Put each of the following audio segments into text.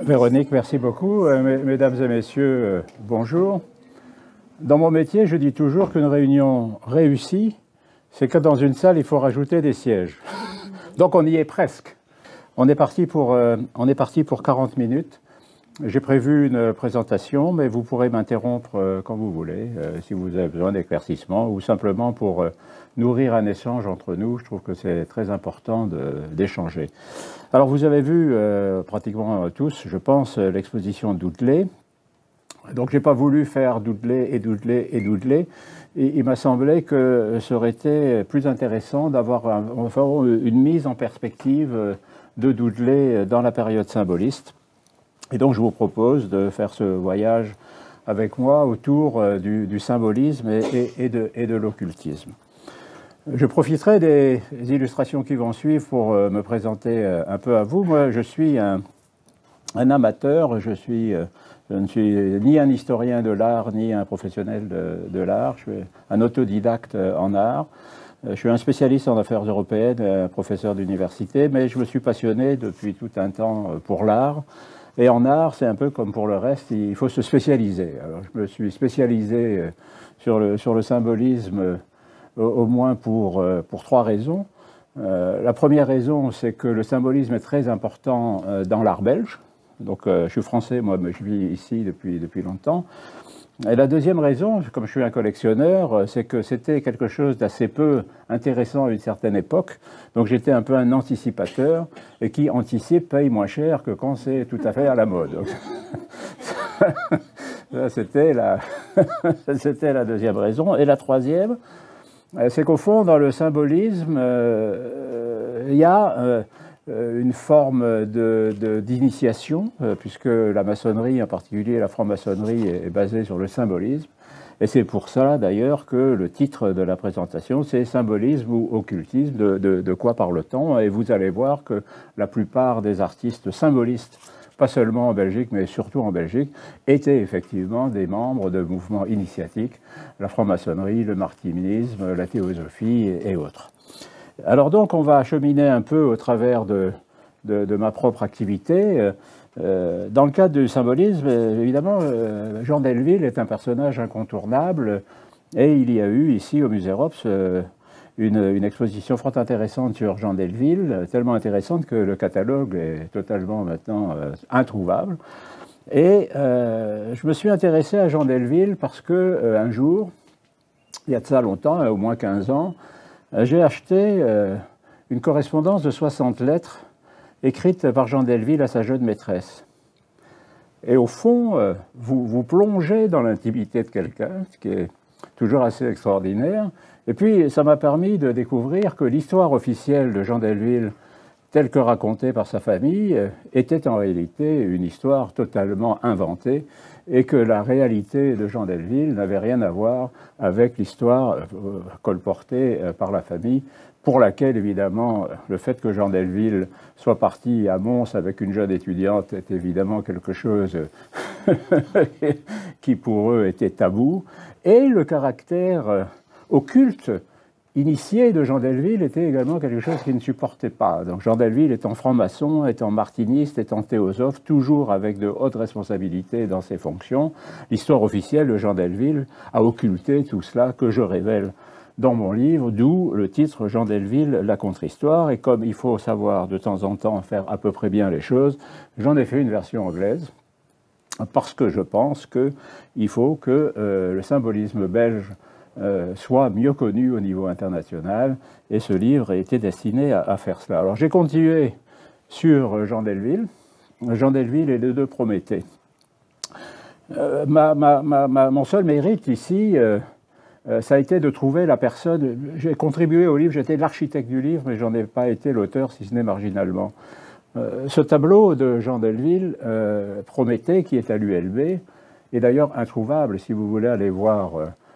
Véronique, merci beaucoup. Mesdames et messieurs, bonjour. Dans mon métier, je dis toujours qu'une réunion réussie, c'est que dans une salle, il faut rajouter des sièges. Donc on y est presque. On est parti pour 40 minutes. J'ai prévu une présentation, mais vous pourrez m'interrompre quand vous voulez, si vous avez besoin d'éclaircissement ou simplement pour nourrir un échange entre nous. Je trouve que c'est très important d'échanger. Alors vous avez vu pratiquement tous, je pense, l'exposition Dudley. Donc j'ai pas voulu faire Dudley et Dudley et Dudley. Et il m'a semblé que ça aurait été plus intéressant d'avoir une mise en perspective de Dudley dans la période symboliste. Et donc je vous propose de faire ce voyage avec moi autour du symbolisme et de l'occultisme. Je profiterai des illustrations qui vont suivre pour me présenter un peu à vous. Moi, je suis un amateur, je ne suis ni un historien de l'art, ni un professionnel de l'art. Je suis un autodidacte en art. Je suis un spécialiste en affaires européennes, professeur d'université, mais je me suis passionné depuis tout un temps pour l'art. Et en art, c'est un peu comme pour le reste, il faut se spécialiser. Alors, je me suis spécialisé sur le symbolisme au moins pour trois raisons. La première raison, c'est que le symbolisme est très important dans l'art belge. Donc, je suis français, moi, mais je vis ici depuis longtemps. Et la deuxième raison, comme je suis un collectionneur, c'est que c'était quelque chose d'assez peu intéressant à une certaine époque. Donc j'étais un peu un anticipateur, et qui anticipe paye moins cher que quand c'est tout à fait à la mode. C'était la deuxième raison. Et la troisième, c'est qu'au fond, dans le symbolisme, il y a une forme d'initiation, puisque la maçonnerie, en particulier la franc-maçonnerie, est basée sur le symbolisme. Et c'est pour ça, d'ailleurs, que le titre de la présentation, c'est « Symbolisme ou occultisme, de quoi parle-t-on » Et vous allez voir que la plupart des artistes symbolistes, pas seulement en Belgique, mais surtout en Belgique, étaient effectivement des membres de mouvements initiatiques, la franc-maçonnerie, le martinisme, la théosophie et autres. Alors donc, on va cheminer un peu au travers de ma propre activité. Dans le cadre du symbolisme, évidemment, Jean Delville est un personnage incontournable et il y a eu ici au Musée Rops une exposition fort intéressante sur Jean Delville, tellement intéressante que le catalogue est totalement maintenant introuvable. Et je me suis intéressé à Jean Delville parce que un jour, il y a de ça longtemps, au moins 15 ans, j'ai acheté une correspondance de 60 lettres écrite par Jean Delville à sa jeune maîtresse. Et au fond, vous plongez dans l'intimité de quelqu'un, ce qui est toujours assez extraordinaire. Et puis, ça m'a permis de découvrir que l'histoire officielle de Jean Delville, telle que racontée par sa famille, était en réalité une histoire totalement inventée et que la réalité de Jean Delville n'avait rien à voir avec l'histoire colportée par la famille, pour laquelle, évidemment, le fait que Jean Delville soit parti à Mons avec une jeune étudiante est évidemment quelque chose qui, pour eux, était tabou. Et le caractère occulte, initié de Jean Delville était également quelque chose qu'il ne supportait pas. Donc Jean Delville étant franc-maçon, étant martiniste, étant théosophe, toujours avec de hautes responsabilités dans ses fonctions, l'histoire officielle de Jean Delville a occulté tout cela que je révèle dans mon livre, d'où le titre Jean Delville, la contre-histoire. Et comme il faut savoir de temps en temps faire à peu près bien les choses, j'en ai fait une version anglaise, parce que je pense qu'il faut que le symbolisme belge soit mieux connu au niveau international, et ce livre a été destiné à faire cela. Alors j'ai continué sur Jean Delville et les deux Prométhée. Mon seul mérite ici, ça a été de trouver la personne. J'ai contribué au livre, j'étais l'architecte du livre, mais j'en ai pas été l'auteur, si ce n'est marginalement. Ce tableau de Jean Delville, Prométhée, qui est à l'ULB, est d'ailleurs introuvable si vous voulez aller voir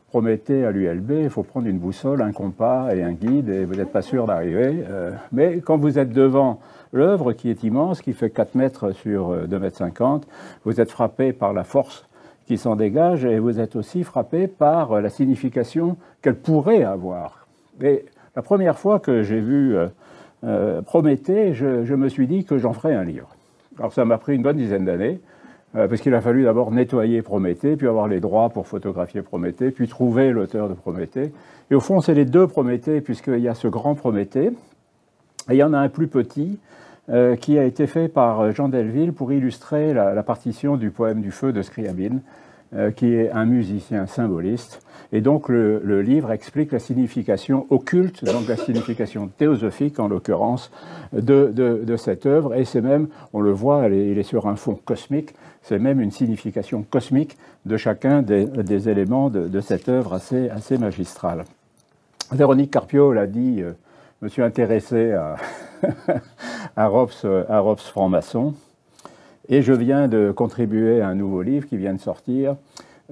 Prométhée à l'ULB, il faut prendre une boussole, un compas et un guide, et vous n'êtes pas sûr d'arriver. Mais quand vous êtes devant l'œuvre, qui est immense, qui fait 4 mètres sur 2,50 m, vous êtes frappé par la force qui s'en dégage, et vous êtes aussi frappé par la signification qu'elle pourrait avoir. Et la première fois que j'ai vu Prométhée, je me suis dit que j'en ferais un livre. Alors ça m'a pris une bonne dizaine d'années, parce qu'il a fallu d'abord nettoyer Prométhée, puis avoir les droits pour photographier Prométhée, puis trouver l'auteur de Prométhée. Et au fond, c'est les deux Prométhées, puisqu'il y a ce grand Prométhée, et il y en a un plus petit, qui a été fait par Jean Delville pour illustrer la partition du poème du feu de Scriabine, qui est un musicien symboliste. Et donc le livre explique la signification occulte, donc la signification théosophique en l'occurrence, de cette œuvre. Et c'est même, on le voit, il est sur un fond cosmique, c'est même une signification cosmique de chacun des éléments de cette œuvre assez magistrale. Véronique Carpio l'a dit, je me suis intéressé à Robes franc-maçon, et je viens de contribuer à un nouveau livre qui vient de sortir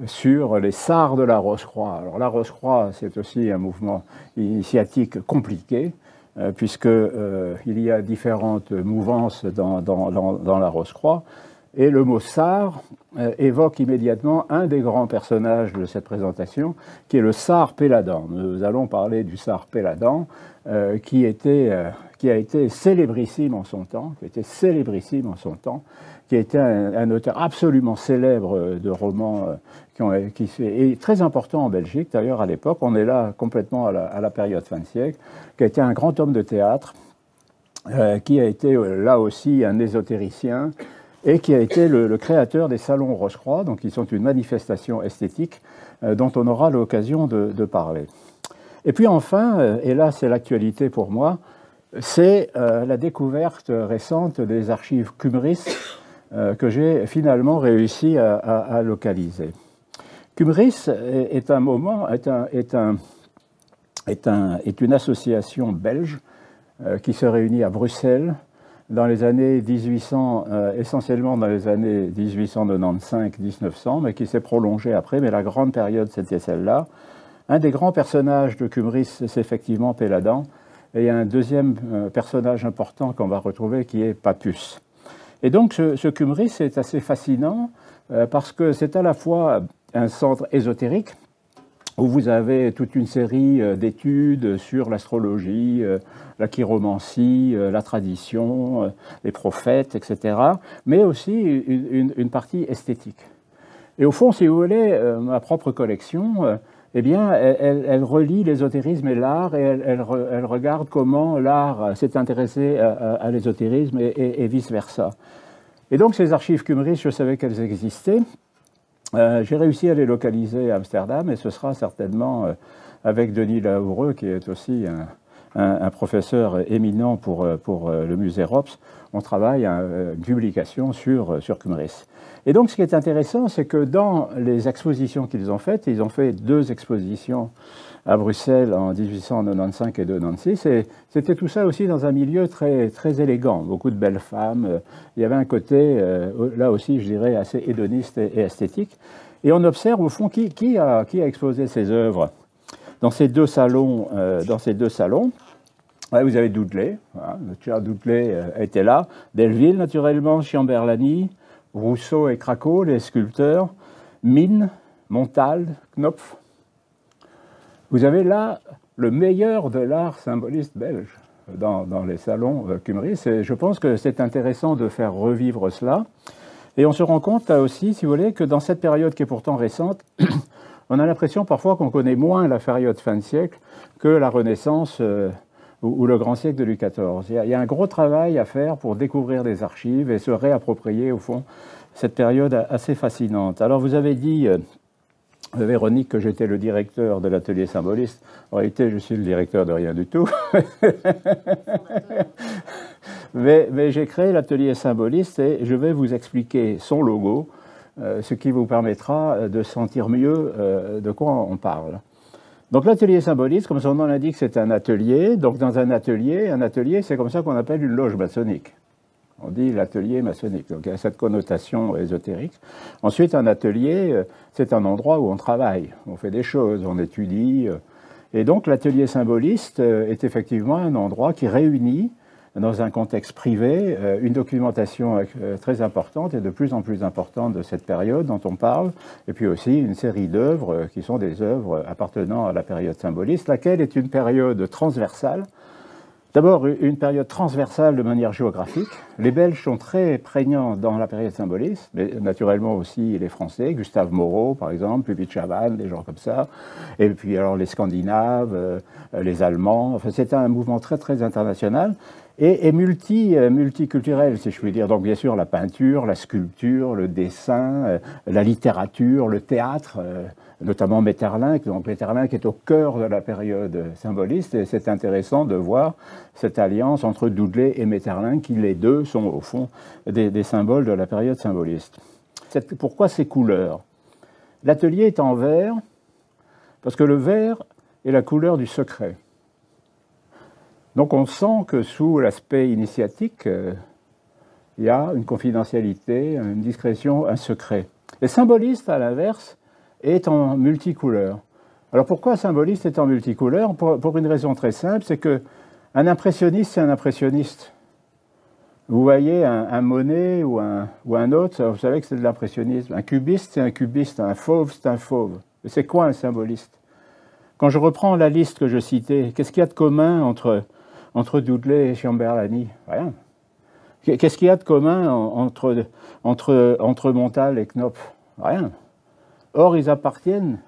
sur les Sars de la Rose-Croix. Alors la Rose-Croix, c'est aussi un mouvement initiatique compliqué, puisqu'il y a différentes mouvances dans la Rose-Croix, et le mot Sars évoque immédiatement un des grands personnages de cette présentation, qui est le Sars Péladan. Nous allons parler du Sars Péladan, qui a été célébrissime en son temps, qui a été un auteur absolument célèbre de romans qui est très important en Belgique, d'ailleurs à l'époque, on est là complètement à la période fin de siècle, qui a été un grand homme de théâtre, qui a été là aussi un ésotéricien, et qui a été le créateur des salons Rose-Croix, donc qui sont une manifestation esthétique dont on aura l'occasion de parler. Et puis enfin, et là c'est l'actualité pour moi, c'est la découverte récente des archives Qumris que j'ai finalement réussi à localiser. Qumris est une association belge qui se réunit à Bruxelles dans les années 1800, essentiellement dans les années 1895-1900, mais qui s'est prolongée après, mais la grande période c'était celle-là. Un des grands personnages de Qumris, c'est effectivement Péladan, et il y a un deuxième personnage important qu'on va retrouver qui est Papus. Et donc ce Qumris est assez fascinant parce que c'est à la fois un centre ésotérique où vous avez toute une série d'études sur l'astrologie, la chiromancie, la tradition, les prophètes, etc., mais aussi une partie esthétique. Et au fond, si vous voulez, ma propre collection, eh bien, elle relie l'ésotérisme et l'art, et elle regarde comment l'art s'est intéressé à l'ésotérisme et vice-versa. Et donc, ces archives Qumris, je savais qu'elles existaient. J'ai réussi à les localiser à Amsterdam, et ce sera certainement avec Denis Laoureux, qui est aussi un professeur éminent pour le musée Rops. On travaille à une publication sur Qumris. Et donc, ce qui est intéressant, c'est que dans les expositions qu'ils ont faites, ils ont fait 2 expositions à Bruxelles en 1895 et 1896, et c'était tout ça aussi dans un milieu très, très élégant, beaucoup de belles femmes. Il y avait un côté, là aussi, je dirais, assez hédoniste et esthétique. Et on observe, au fond, qui a exposé ces œuvres dans ces deux salons. Ouais, vous avez Dudley, voilà, Charles Dudley était là, Delville, naturellement, Chamberlain, Rousseau et Craco, les sculpteurs, Mine, Montal, Knopf. Vous avez là le meilleur de l'art symboliste belge dans les salons Qumris. Et je pense que c'est intéressant de faire revivre cela. Et on se rend compte là aussi, si vous voulez, que dans cette période qui est pourtant récente, on a l'impression parfois qu'on connaît moins la période fin de siècle que la Renaissance ou le grand siècle de Louis XIV. Il y a un gros travail à faire pour découvrir des archives et se réapproprier, au fond, cette période assez fascinante. Alors, vous avez dit, Véronique, que j'étais le directeur de l'atelier symboliste. En réalité, je suis le directeur de rien du tout. mais j'ai créé l'atelier symboliste et je vais vous expliquer son logo, ce qui vous permettra de sentir mieux de quoi on parle. Donc l'atelier symboliste, comme son nom l'indique, c'est un atelier. Donc dans un atelier, c'est comme ça qu'on appelle une loge maçonnique. On dit l'atelier maçonnique, donc il y a cette connotation ésotérique. Ensuite, un atelier, c'est un endroit où on travaille, on fait des choses, on étudie. Et donc l'atelier symboliste est effectivement un endroit qui réunit, dans un contexte privé, une documentation très importante et de plus en plus importante de cette période dont on parle, et puis aussi une série d'œuvres qui sont des œuvres appartenant à la période symboliste, laquelle est une période transversale, D'abord, une période transversale de manière géographique. Les Belges sont très prégnants dans la période symboliste, mais naturellement aussi les Français, Gustave Moreau par exemple, Pupit Chavannes, des gens comme ça, et puis alors les Scandinaves, les Allemands. Enfin, c'était un mouvement très très international et multiculturel, si je puis dire. Donc bien sûr la peinture, la sculpture, le dessin, la littérature, le théâtre. Notamment Maeterlinck, donc Maeterlinck est au cœur de la période symboliste, et c'est intéressant de voir cette alliance entre Doodley et Maeterlinck, qui les deux sont au fond des symboles de la période symboliste. Pourquoi ces couleurs? L'atelier est en vert, parce que le vert est la couleur du secret. Donc on sent que sous l'aspect initiatique, il y a une confidentialité, une discrétion, un secret. Les symbolistes, à l'inverse, est en multicouleur. Alors pourquoi un symboliste est en multicouleur? Pour une raison très simple, c'est qu'un impressionniste, c'est un impressionniste. Vous voyez un Monet ou un autre, vous savez que c'est de l'impressionnisme. Un cubiste, c'est un cubiste. Un fauve, c'est un fauve. Et c'est quoi un symboliste? Quand je reprends la liste que je citais, qu'est-ce qu'il y a de commun entre Doodley et Chamberlain? Rien. Qu'est-ce qu'il y a de commun entre Montal et Knopf? Rien. Or, ils appartiennent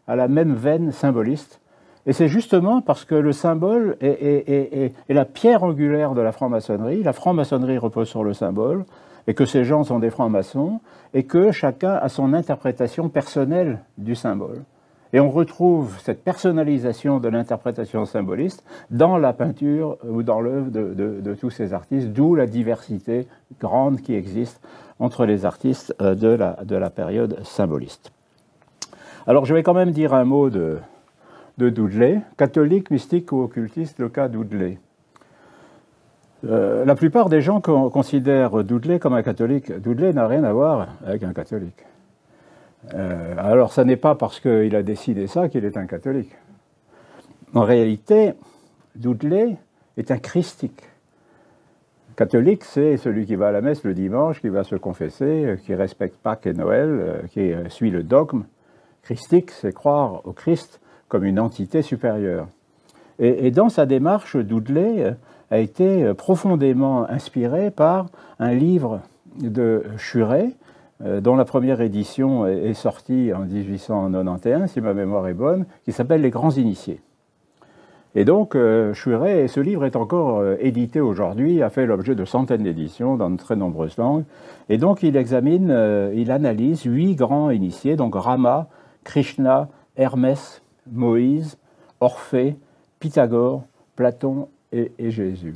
à la même veine symboliste. Et c'est justement parce que le symbole est la pierre angulaire de la franc-maçonnerie. La franc-maçonnerie repose sur le symbole, et que ces gens sont des francs-maçons, et que chacun a son interprétation personnelle du symbole. Et on retrouve cette personnalisation de l'interprétation symboliste dans la peinture ou dans l'œuvre de tous ces artistes, d'où la diversité grande qui existe entre les artistes de la période symboliste. Alors je vais quand même dire un mot de Doodley, catholique, mystique ou occultiste, le cas Doodley. La plupart des gens considèrent Doodley comme un catholique. Doodley n'a rien à voir avec un catholique. Alors ça n'est pas parce qu'il a décidé ça qu'il est un catholique. En réalité, Doodley est un christique. Catholique, c'est celui qui va à la messe le dimanche, qui va se confesser, qui respecte Pâques et Noël, qui suit le dogme. Christique, c'est croire au Christ comme une entité supérieure. Et dans sa démarche, Doodley a été profondément inspiré par un livre de Churet, dont la première édition est sortie en 1891, si ma mémoire est bonne, qui s'appelle « Les Grands Initiés ». Et donc, Churet, et ce livre est encore édité aujourd'hui, a fait l'objet de centaines d'éditions dans de très nombreuses langues. Et donc, il analyse 8 grands initiés, donc Rama, Krishna, Hermès, Moïse, Orphée, Pythagore, Platon et Jésus.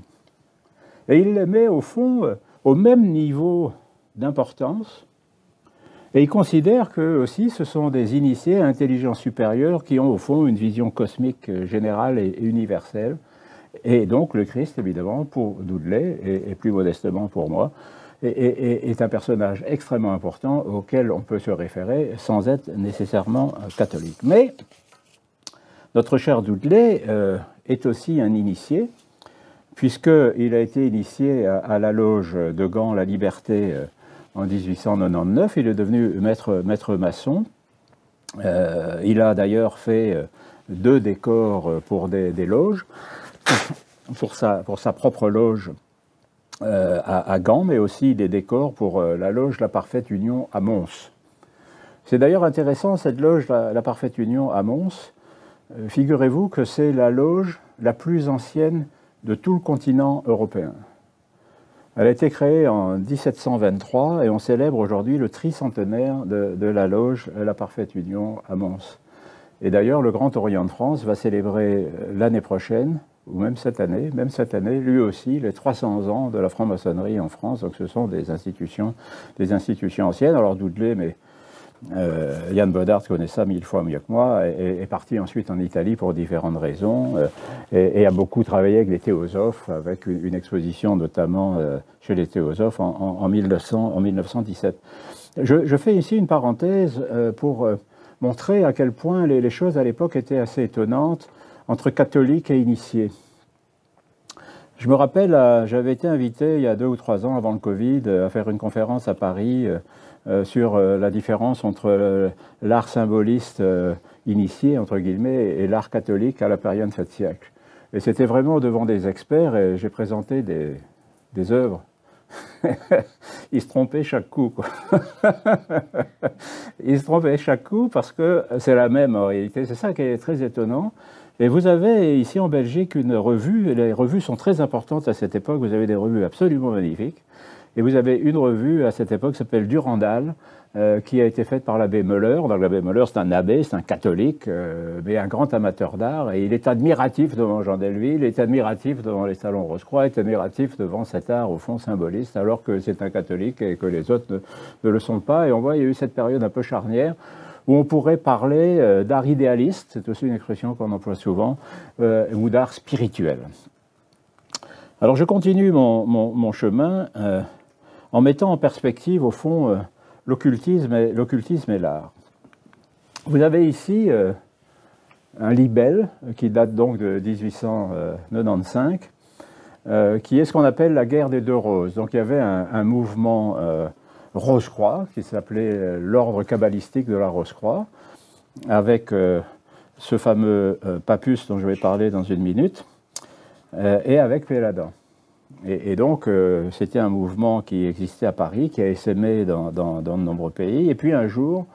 Et il les met au fond au même niveau d'importance, et il considère qu'eux aussi ce sont des initiés à intelligence supérieure qui ont au fond une vision cosmique générale et universelle. Et donc le Christ, évidemment, pour Doodley, et plus modestement pour moi, est un personnage extrêmement important auquel on peut se référer sans être nécessairement catholique. Mais notre cher Doodley est aussi un initié, puisqu'il a été initié à la loge de Gand La Liberté en 1899. Il est devenu maître maçon. Il a d'ailleurs fait 2 décors pour des loges, pour sa propre loge à Gand, mais aussi des décors pour la loge La Parfaite Union à Mons. C'est d'ailleurs intéressant, cette loge La Parfaite Union à Mons. Figurez-vous que c'est la loge la plus ancienne de tout le continent européen. Elle a été créée en 1723 et on célèbre aujourd'hui le tricentenaire de la loge La Parfaite Union à Mons. Et d'ailleurs, le Grand Orient de France va célébrer l'année prochaine, ou même cette année, lui aussi, les 300 ans de la franc-maçonnerie en France. Donc ce sont des institutions anciennes. Alors Doodley, mais Yann Bodart connaît ça 1000 fois mieux que moi, est parti ensuite en Italie pour différentes raisons, et a beaucoup travaillé avec les théosophes, avec une exposition notamment chez les théosophes en 1917. Je fais ici une parenthèse pour montrer à quel point les choses à l'époque étaient assez étonnantes entre catholiques et initiés. Je me rappelle, j'avais été invité il y a 2 ou 3 ans avant le Covid à faire une conférence à Paris sur la différence entre l'art symboliste initié, entre guillemets, et l'art catholique à la période 7 siècles. Et c'était vraiment devant des experts, et j'ai présenté des œuvres. Il se trompait chaque coup, quoi. Il se trompait chaque coup parce que c'est la même en réalité. C'est ça qui est très étonnant. Et vous avez ici en Belgique une revue, et les revues sont très importantes à cette époque, vous avez des revues absolument magnifiques. Et vous avez une revue à cette époque qui s'appelle Durandal, qui a été faite par l'abbé Müller. Donc l'abbé Müller, c'est un abbé, c'est un catholique, mais un grand amateur d'art. Et il est admiratif devant Jean Delville, il est admiratif devant les salons Rose-Croix, il est admiratif devant cet art au fond symboliste, alors que c'est un catholique et que les autres ne le sont pas. Et on voit, il y a eu cette période un peu charnière où on pourrait parler d'art idéaliste, c'est aussi une expression qu'on emploie souvent, ou d'art spirituel. Alors je continue mon chemin en mettant en perspective, au fond, l'occultisme et l'art. Vous avez ici un libelle qui date donc de 1895, qui est ce qu'on appelle la guerre des deux roses. Donc il y avait un mouvement Rose-Croix qui s'appelait l'ordre kabbalistique de la Rose-Croix, avec ce fameux Papus dont je vais parler dans une minute, et avec Péladan. Et donc, c'était un mouvement qui existait à Paris, qui a essaimé dans de nombreux pays. Et puis un jour,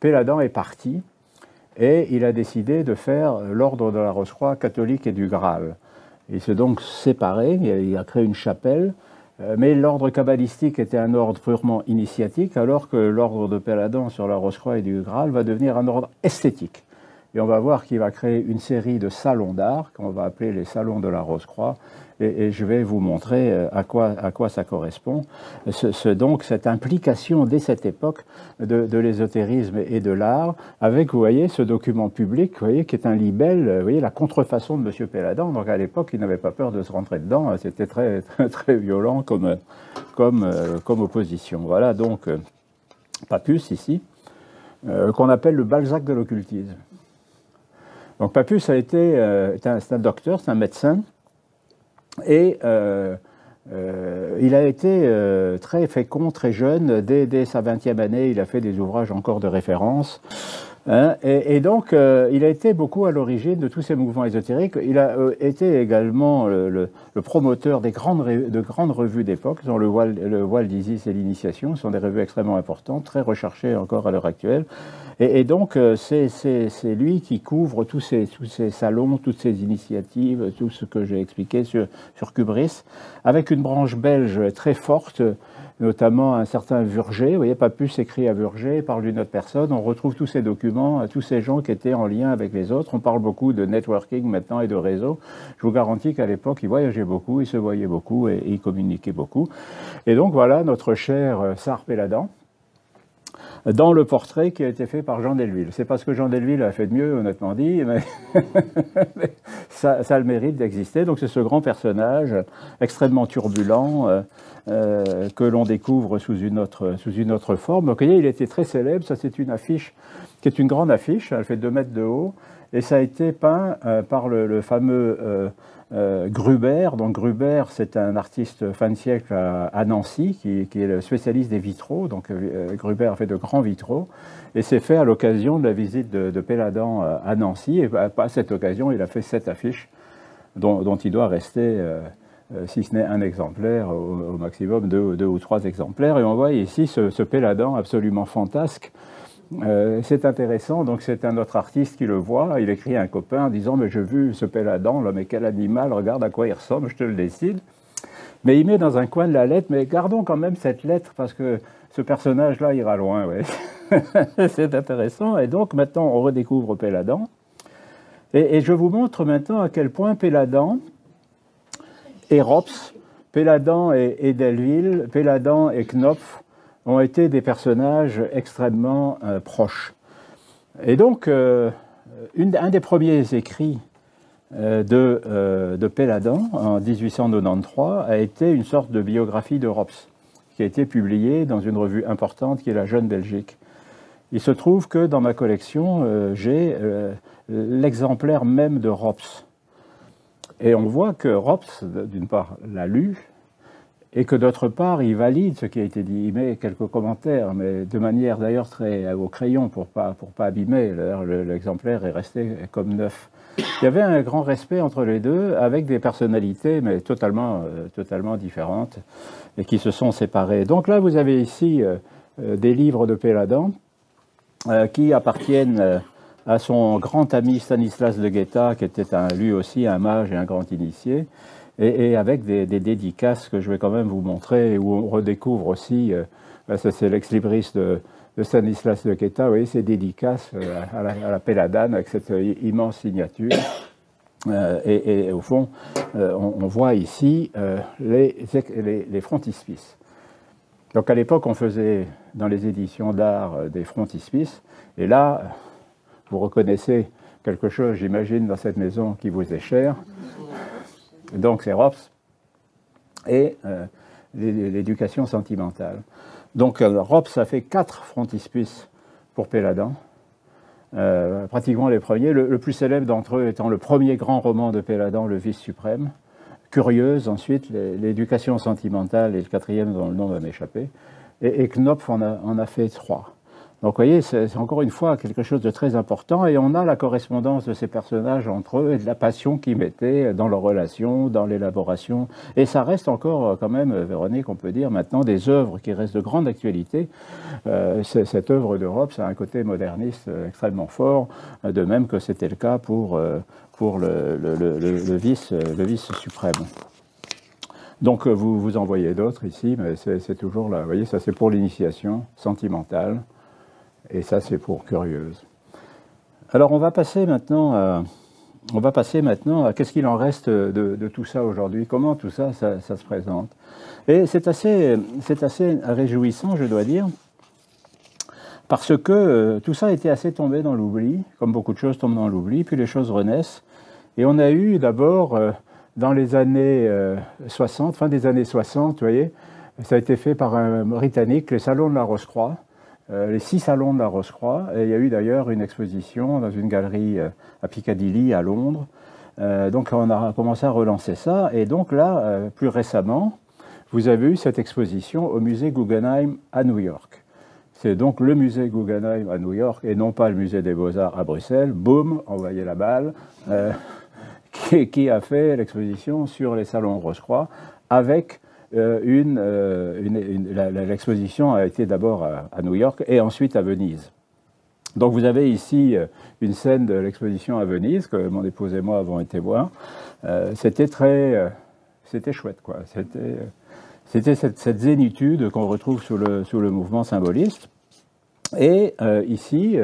Péladan est parti et il a décidé de faire l'ordre de la Rose-Croix catholique et du Graal. Il s'est donc séparé, il a créé une chapelle, mais l'ordre kabbalistique était un ordre purement initiatique, alors que l'ordre de Péladan sur la Rose-Croix et du Graal va devenir un ordre esthétique. Et on va voir qu'il va créer une série de salons d'art, qu'on va appeler les salons de la Rose-Croix, et je vais vous montrer à quoi ça correspond. Donc cette implication dès cette époque de l'ésotérisme et de l'art, avec, vous voyez, ce document public, vous voyez, qui est un libelle, vous voyez, la contrefaçon de M. Péladan. Donc à l'époque, il n'avait pas peur de se rentrer dedans, c'était très, très, très violent comme opposition. Voilà donc Papus ici, qu'on appelle le Balzac de l'occultisme. Donc Papus a été, c'est un docteur, c'est un médecin, et il a été très fécond, très jeune. Dès sa 20e année, il a fait des ouvrages encore de référence. Hein, et donc, il a été beaucoup à l'origine de tous ces mouvements ésotériques. Il a été également le promoteur de grandes revues d'époque, dont le Voile d'Isis et l'Initiation. Ce sont des revues extrêmement importantes, très recherchées encore à l'heure actuelle. Et donc, c'est lui qui couvre tous ces salons, toutes ces initiatives, tout ce que j'ai expliqué sur Cubris, avec une branche belge très forte, notamment un certain Vurger. Vous voyez, Papus écrit à Vurger, parle d'une autre personne. On retrouve tous ces documents, tous ces gens qui étaient en lien avec les autres. On parle beaucoup de networking maintenant et de réseau. Je vous garantis qu'à l'époque, ils voyageaient beaucoup, ils se voyaient beaucoup et ils communiquaient beaucoup. Et donc voilà notre cher Sar Péladan, dans le portrait qui a été fait par Jean Delville. C'est parce que Jean Delville a fait de mieux, honnêtement dit, mais ça a le mérite d'exister. Donc c'est ce grand personnage extrêmement turbulent que l'on découvre sous une autre forme. Donc vous voyez, il était très célèbre. Ça, c'est une affiche qui est une grande affiche. Elle fait 2 mètres de haut. Et ça a été peint par le fameux Gruber. Donc Gruber, c'est un artiste fin de siècle à Nancy, qui est le spécialiste des vitraux. Donc Gruber a fait de grands vitraux. Et c'est fait à l'occasion de la visite de Péladan à Nancy. Et à cette occasion, il a fait 7 affiches dont il doit rester, si ce n'est un exemplaire, au maximum 2 ou 3 exemplaires. Et on voit ici ce Péladan absolument fantasque. C'est intéressant, donc c'est un autre artiste qui le voit, il écrit à un copain en disant « mais j'ai vu ce Péladan, là, mais quel animal, regarde à quoi il ressemble, je te le décide ». Mais il met dans un coin de la lettre, mais gardons quand même cette lettre parce que ce personnage-là ira loin, ouais. C'est intéressant, et donc maintenant on redécouvre Péladan. Et je vous montre maintenant à quel point Péladan et Rops, Péladan et Delville, Péladan et Knopf ont été des personnages extrêmement proches. Et donc, un des premiers écrits de Péladan, en 1893, a été une sorte de biographie de Rops, qui a été publiée dans une revue importante qui est la Jeune Belgique. Il se trouve que dans ma collection, j'ai l'exemplaire même de Rops. Et on voit que Rops, d'une part, l'a lu, et que d'autre part, il valide ce qui a été dit. Il met quelques commentaires, mais de manière d'ailleurs très au crayon pour pas abîmer. L'exemplaire est resté comme neuf. il y avait un grand respect entre les deux, avec des personnalités, mais totalement différentes, et qui se sont séparées. Donc là, vous avez ici des livres de Péladan, qui appartiennent à son grand ami Stanislas de Guetta, qui était lui aussi un mage et un grand initié, et avec des dédicaces que je vais quand même vous montrer, où on redécouvre aussi, ça c'est l'ex-libris de Stanislas de Guetta, vous voyez ces dédicaces à la Péladane, avec cette immense signature. Et au fond, on voit ici les frontispices. Donc à l'époque, on faisait dans les éditions d'art des frontispices, et là, vous reconnaissez quelque chose, j'imagine, dans cette maison qui vous est chère. Donc c'est Rops et l'éducation sentimentale. Donc Rops a fait 4 frontispices pour Péladan, pratiquement les premiers, le plus célèbre d'entre eux étant le premier grand roman de Péladan, Le Vice suprême, Curieuse ensuite, l'éducation sentimentale, et le 4e dont le nom va m'échapper, et Knopf en a fait 3. Donc vous voyez, c'est encore une fois quelque chose de très important, et on a la correspondance de ces personnages entre eux et de la passion qu'ils mettaient dans leurs relations, dans l'élaboration. Et ça reste encore quand même, Véronique, on peut dire maintenant, des œuvres qui restent de grande actualité. Cette œuvre d'Europe, ça a un côté moderniste extrêmement fort, de même que c'était le cas pour le vice suprême. Donc vous en voyez d'autres ici, mais c'est toujours là. Vous voyez, ça c'est pour l'initiation sentimentale. Et ça, c'est pour Curieuse. Alors, on va passer maintenant à qu'est-ce qu'il en reste de tout ça aujourd'hui, comment tout ça se présente. Et c'est assez réjouissant, je dois dire, parce que tout ça a été assez tombé dans l'oubli, comme beaucoup de choses tombent dans l'oubli, puis les choses renaissent. Et on a eu d'abord, dans les années 60, fin des années 60, vous voyez, ça a été fait par un Britannique, les Salons de la Rose-Croix, les 6 salons de la Rose-Croix. Et il y a eu d'ailleurs une exposition dans une galerie à Piccadilly, à Londres. Donc on a commencé à relancer ça. Et donc là, plus récemment, vous avez eu cette exposition au musée Guggenheim à New York. C'est donc le musée Guggenheim à New York et non pas le musée des Beaux-Arts à Bruxelles. Boum, envoyez la balle. Qui a fait l'exposition sur les salons Rose-Croix avec l'exposition a été d'abord à New York et ensuite à Venise. Donc vous avez ici une scène de l'exposition à Venise que mon épouse et moi avons été voir. C'était chouette, quoi. C'était cette zénitude qu'on retrouve sous le mouvement symboliste. Et ici,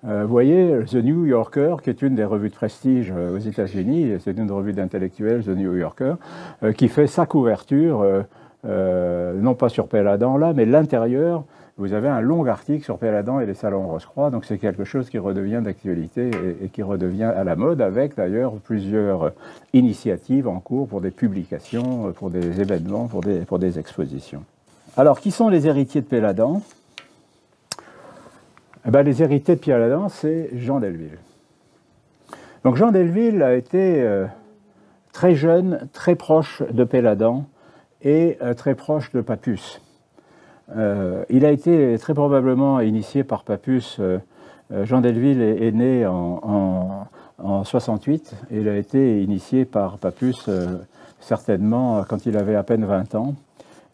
vous voyez The New Yorker, qui est une des revues de prestige aux États-Unis, c'est une revue d'intellectuels, The New Yorker, qui fait sa couverture, non pas sur Péladan là, mais l'intérieur. Vous avez un long article sur Péladan et les salons Rose-Croix, donc c'est quelque chose qui redevient d'actualité et qui redevient à la mode, avec d'ailleurs plusieurs initiatives en cours pour des publications, pour des événements, pour des expositions. Alors, qui sont les héritiers de Péladan ? Eh bien, les héritiers de Péladan, c'est Jean Delville. Donc Jean Delville a été très jeune, très proche de Péladan et très proche de Papus. Il a été très probablement initié par Papus. Jean Delville est né en 68 et il a été initié par Papus certainement quand il avait à peine 20 ans.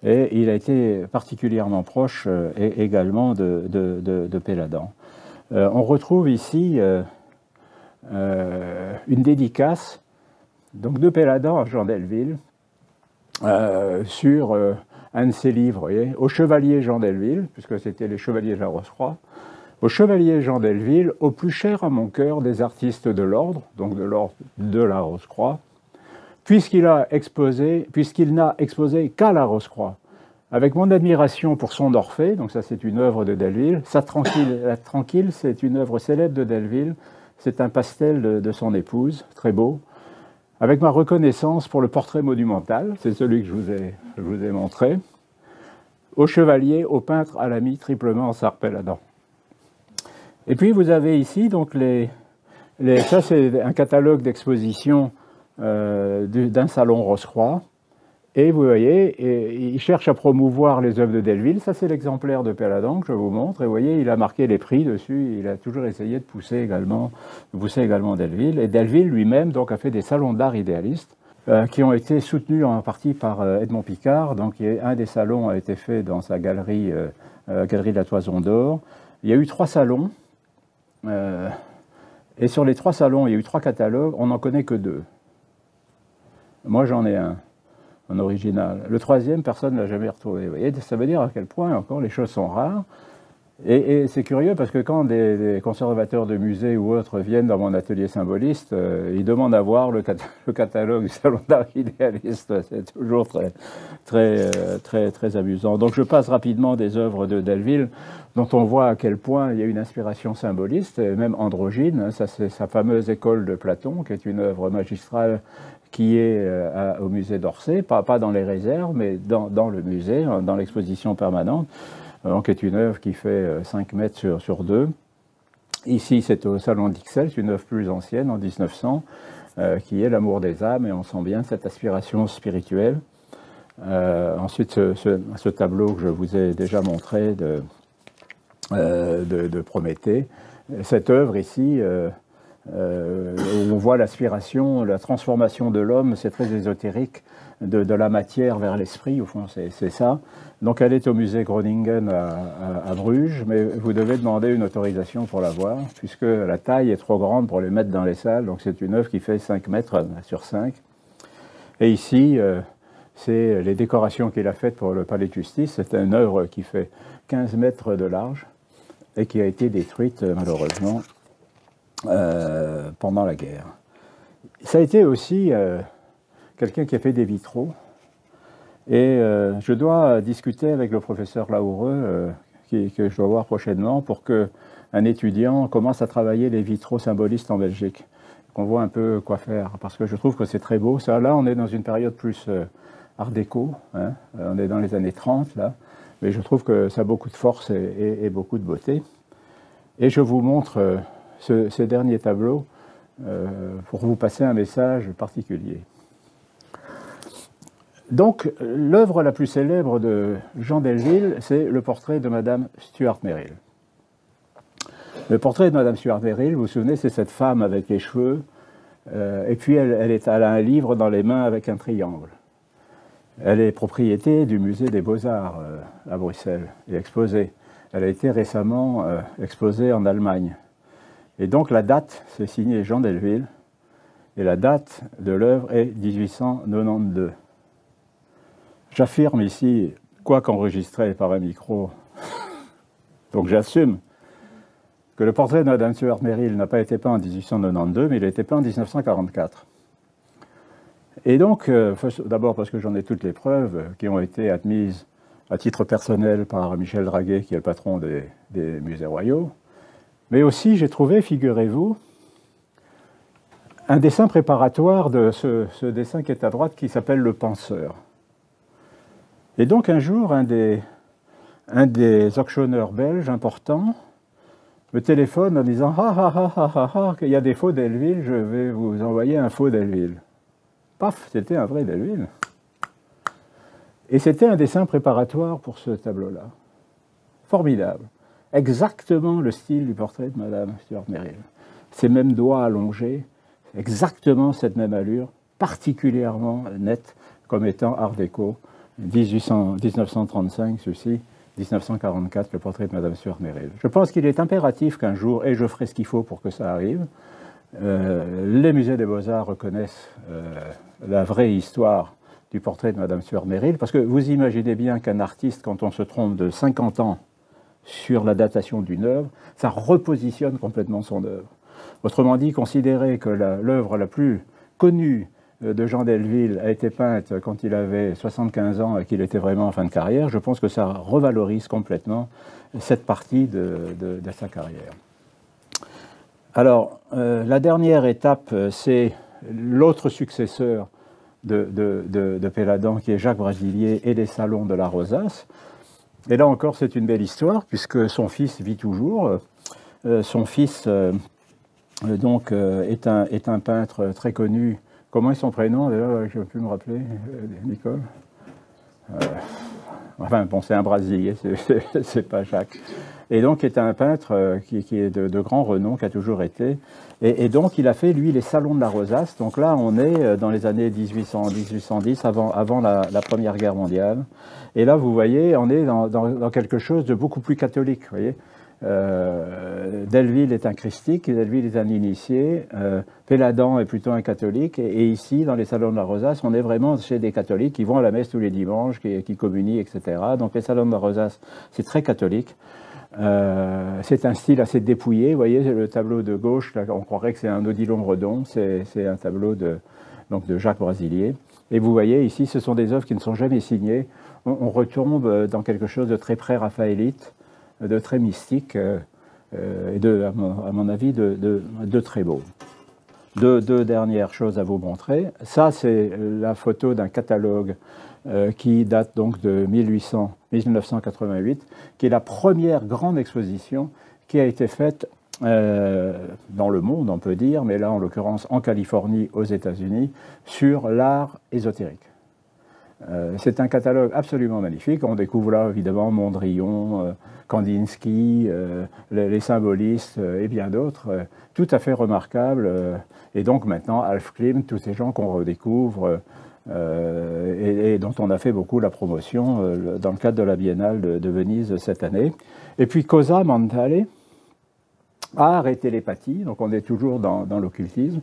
Et il a été particulièrement proche également de Péladan. On retrouve ici une dédicace donc, de Péladan à Jean Delville sur un de ses livres, voyez, au chevalier Jean Delville, puisque c'était les chevaliers de la Rose-Croix, au chevalier Jean Delville, au plus cher à mon cœur des artistes de l'ordre, donc de l'ordre de la Rose-Croix, puisqu'il n'a exposé qu'à la Rose-Croix. Avec mon admiration pour son Orphée, donc ça c'est une œuvre de Delville, La Tranquille, c'est une œuvre célèbre de Delville, c'est un pastel de son épouse, très beau, avec ma reconnaissance pour le portrait monumental, c'est celui que je vous ai montré, au chevalier, au peintre, à l'ami, triplement Péladan. Et puis vous avez ici, donc ça c'est un catalogue d'exposition d'un salon Rose-Croix, Et vous voyez, il cherche à promouvoir les œuvres de Delville. Ça, c'est l'exemplaire de Péladan que je vous montre. Et vous voyez, il a marqué les prix dessus. Il a toujours essayé de pousser également Delville. Et Delville lui-même donc, a fait des salons d'art idéalistes qui ont été soutenus en partie par Edmond Picard. Donc, un des salons a été fait dans sa galerie, galerie de la Toison d'Or. Il y a eu 3 salons. Et sur les 3 salons, il y a eu 3 catalogues. On n'en connaît que 2. Moi, j'en ai un. En original. Le 3e, personne ne l'a jamais retrouvé. Vous voyez, ça veut dire à quel point encore les choses sont rares. Et c'est curieux parce que quand des conservateurs de musées ou autres viennent dans mon atelier symboliste, ils demandent à voir le catalogue du Salon d'art idéaliste. C'est toujours très amusant. Donc je passe rapidement des œuvres de Delville dont on voit à quel point il y a une inspiration symboliste, même androgyne. Ça, c'est sa fameuse école de Platon, qui est une œuvre magistrale qui est au musée d'Orsay, pas dans les réserves, mais dans le musée, dans l'exposition permanente, qui est une œuvre qui fait 5 mètres sur 2. Ici, c'est au Salon d'Ixelles, c'est une œuvre plus ancienne, en 1900, qui est l'amour des âmes, et on sent bien cette aspiration spirituelle. Ensuite, ce tableau que je vous ai déjà montré de Prométhée. Cette œuvre ici, on voit l'aspiration, la transformation de l'homme, c'est très ésotérique, de la matière vers l'esprit, au fond, c'est ça. Donc elle est au musée Groningen à Bruges, mais vous devez demander une autorisation pour la voir, puisque la taille est trop grande pour les mettre dans les salles, donc c'est une œuvre qui fait 5 mètres sur 5. Et ici, c'est les décorations qu'il a faites pour le Palais de Justice. C'est une œuvre qui fait 15 mètres de large et qui a été détruite, malheureusement, pendant la guerre. Ça a été aussi quelqu'un qui a fait des vitraux. Et je dois discuter avec le professeur Laoureux, que je dois voir prochainement, pour qu'un étudiant commence à travailler les vitraux symbolistes en Belgique. Qu'on voit un peu quoi faire, parce que je trouve que c'est très beau. Ça, là, on est dans une période plus art déco, hein. On est dans les années 30, là. Mais je trouve que ça a beaucoup de force et beaucoup de beauté. Et je vous montre ces derniers tableaux pour vous passer un message particulier. Donc, l'œuvre la plus célèbre de Jean Delville, c'est le portrait de Madame Stuart Merrill. Le portrait de Madame Stuart Merrill, vous vous souvenez, c'est cette femme avec les cheveux, et puis elle a un livre dans les mains avec un triangle. Elle est propriété du musée des Beaux-Arts à Bruxelles et exposée. Elle a été récemment exposée en Allemagne. Et donc la date, c'est signé Jean Delville, et la date de l'œuvre est 1892. J'affirme ici, quoique enregistré par un micro, donc j'assume que le portrait de Madame Stuart Merrill n'a pas été peint en 1892, mais il a été peint en 1944. Et donc, d'abord parce que j'en ai toutes les preuves qui ont été admises à titre personnel par Michel Draguet, qui est le patron des musées royaux, mais aussi j'ai trouvé, figurez-vous, un dessin préparatoire de ce dessin qui est à droite qui s'appelle Le Penseur. Et donc un jour, un des auctionneurs belges importants me téléphone en disant « Ah, qu'il y a des faux Delville, je vais vous envoyer un faux Delville. » Paf, c'était un vrai Delville. Et c'était un dessin préparatoire pour ce tableau-là. Formidable. Exactement le style du portrait de Madame Stuart Merrill. Ces mêmes doigts allongés, exactement cette même allure, particulièrement nette, comme étant art déco. 1935, ceci, 1944, le portrait de Madame Stuart Merrill. Je pense qu'il est impératif qu'un jour, et je ferai ce qu'il faut pour que ça arrive, les musées des Beaux-Arts reconnaissent la vraie histoire du portrait de Madame Stuart Merrill, parce que vous imaginez bien qu'un artiste, quand on se trompe de 50 ans sur la datation d'une œuvre, ça repositionne complètement son œuvre. Autrement dit, considérer que l'œuvre la plus connue de Jean Delville a été peinte quand il avait 75 ans et qu'il était vraiment en fin de carrière, je pense que ça revalorise complètement cette partie de sa carrière. Alors, la dernière étape, c'est l'autre successeur de Péladan, qui est Jacques Brasilier et les salons de la Rosace. Et là encore, c'est une belle histoire, puisque son fils vit toujours. Son fils est un peintre très connu, Comment est son prénom, d'ailleurs, je ne peux plus me rappeler, Nicole. Enfin, bon, c'est un Brésilien, c'est pas Jacques. Et donc, il est un peintre qui est de grand renom, qui a toujours été. Et donc, il a fait, lui, les salons de la Rosace. Donc là, on est dans les années 1810, avant la Première Guerre mondiale. Et là, vous voyez, on est dans quelque chose de beaucoup plus catholique, vous voyez. Delville est un christique, Delville est un initié, Péladan est plutôt un catholique, et ici, dans les salons de la Rosace, on est vraiment chez des catholiques qui vont à la messe tous les dimanches, qui communient, etc. Donc les salons de la Rosace, c'est très catholique. C'est un style assez dépouillé, vous voyez, le tableau de gauche, là, on croirait que c'est un Odilon Redon, c'est un tableau de Jacques Brasilier. Et vous voyez, ici, ce sont des œuvres qui ne sont jamais signées. On retombe dans quelque chose de très pré-raphaélite, de très mystique, et à mon avis, de très beau. Deux dernières choses à vous montrer. Ça, c'est la photo d'un catalogue qui date donc de 1988, qui est la première grande exposition qui a été faite dans le monde, on peut dire, mais là, en l'occurrence, en Californie, aux États-Unis, sur l'art ésotérique. C'est un catalogue absolument magnifique. On découvre là, évidemment, Mondrian, Kandinsky, les symbolistes et bien d'autres, tout à fait remarquables. Et donc maintenant, Alf Klimt, tous ces gens qu'on redécouvre et dont on a fait beaucoup la promotion dans le cadre de la Biennale de Venise cette année. Et puis Cosa Mentale, art et télépathie, donc on est toujours dans l'occultisme,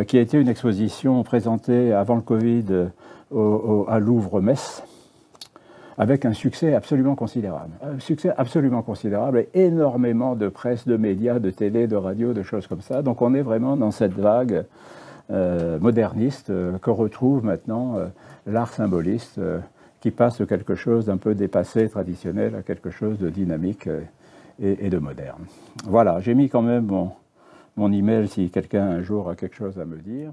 qui a été une exposition présentée avant le Covid à Louvre-Metz, avec un succès absolument considérable. Un succès absolument considérable et énormément de presse, de médias, de télé, de radio, de choses comme ça. Donc on est vraiment dans cette vague moderniste que retrouve maintenant l'art symboliste, qui passe de quelque chose d'un peu dépassé, traditionnel, à quelque chose de dynamique et de moderne. Voilà, j'ai mis quand même mon email si quelqu'un un jour a quelque chose à me dire.